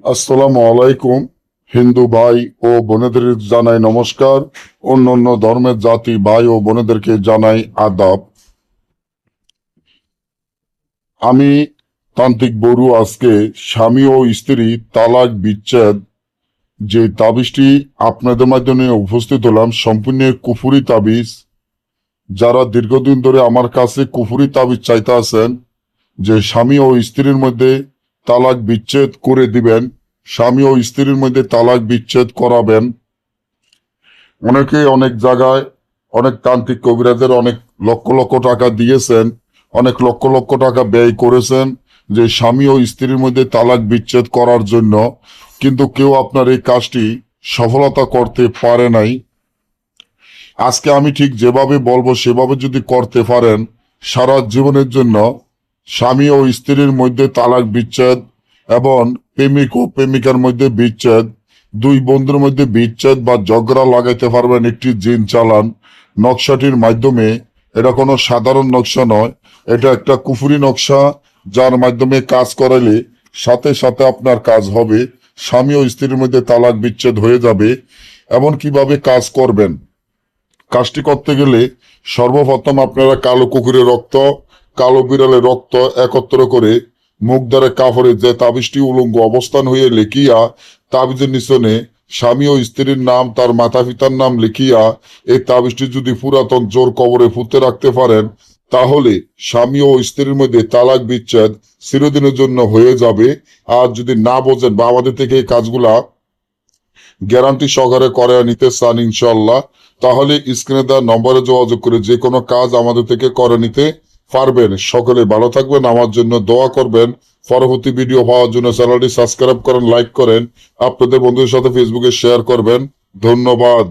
আসসালামু আলাইকুম। হিন্দু ভাই ও বোনেদের জানাই নমস্কার। অন্য ধর্মের জাতি ভাই ও বোনেদেরকে জানাই আদাব। আমি তান্ত্রিক বড়ু আজকে স্বামী ও স্ত্রী তালাক বিচ্ছেদ যে তাবিজটি আপনাদের মাধ্যমে উপস্থিত হলাম, সম্পূর্ণ কুফুরি তাবিজ। যারা দীর্ঘদিন ধরে আমার কাছে কুফুরি তাবিজ চাইতে আছেন যে স্বামী ও স্ত্রীর মধ্যে তালাক বিচ্ছেদ করে দিবেন, স্বামী ও স্ত্রীর মধ্যে তালাক বিচ্ছেদ করাবেন, অনেকে অনেক জায়গায় অনেক তান্ত্রিক কবিরাজের অনেক লক্ষ লক্ষ টাকা দিয়েছেন, অনেক লক্ষ লক্ষ টাকা ব্যয় করেছেন যে স্বামী ও স্ত্রীর মধ্যে তালাক বিচ্ছেদ করার জন্য, কিন্তু কেউ আপনার এই কাজটি সফলতা করতে পারে নাই। আজকে আমি ঠিক যেভাবে বলবো সেভাবে যদি করতে পারেন, সারা জীবনের জন্য স্বামী ও স্ত্রীর মধ্যে তালাক বিচ্ছেদ এবং প্রেমিক ও প্রেমিকার মধ্যে বিচ্ছেদ, দুই বন্ধুর মধ্যে বিচ্ছেদ বা ঝগড়া লাগাইতে পারবেন একটি জিন চালান নকশাটির মাধ্যমে। এটা কোনো সাধারণ নকশা নয়, এটা একটা কুফুরি নকশা, যার মাধ্যমে কাজ করালে সাথে সাথে আপনার কাজ হবে, স্বামী ও স্ত্রীর মধ্যে তালাক বিচ্ছেদ হয়ে যাবে। এমন কিভাবে কাজ করবেন? কাজটি করতে গেলে সর্বপ্রথম আপনারা কালো কুকুরের রক্ত, কালো বিড়ালের রক্ত একত্র করে মুখ দ্বারা কাপড়ে যে তাবিজটি উলঙ্গ অবস্থান হয়ে লিখিয়া তাবিজের নিচনে স্বামী ও স্ত্রীর নাম, তার মাতা পিতার নাম লিখিয়া এই তাবিজটি যদি পুরাতন জোর কবরে পুঁতে রাখতে পারেন, তাহলে স্বামী ও স্ত্রীর মধ্যে তালাক বিচ্ছেদ চিরদিনের জন্য হয়ে যাবে। আর যদি না বোঝেন বা আমাদের থেকে এই কাজগুলা গ্যারান্টি সহকারে করে নিতে চান ইনশাল্লাহ, তাহলে স্ক্রিনে দেওয়া নম্বরে যোগাযোগ করে যে কোনো কাজ আমাদের থেকে করে নিতে পারবেন। সকলে ভালো থাকবেন, আমার জন্য দোয়া করবেন। পরবর্তী ভিডিও পাওয়ার জন্য চ্যানেলটি সাবস্ক্রাইব করেন, লাইক করেন, আপনাদের বন্ধুদের সাথে ফেসবুকে শেয়ার করবেন। ধন্যবাদ।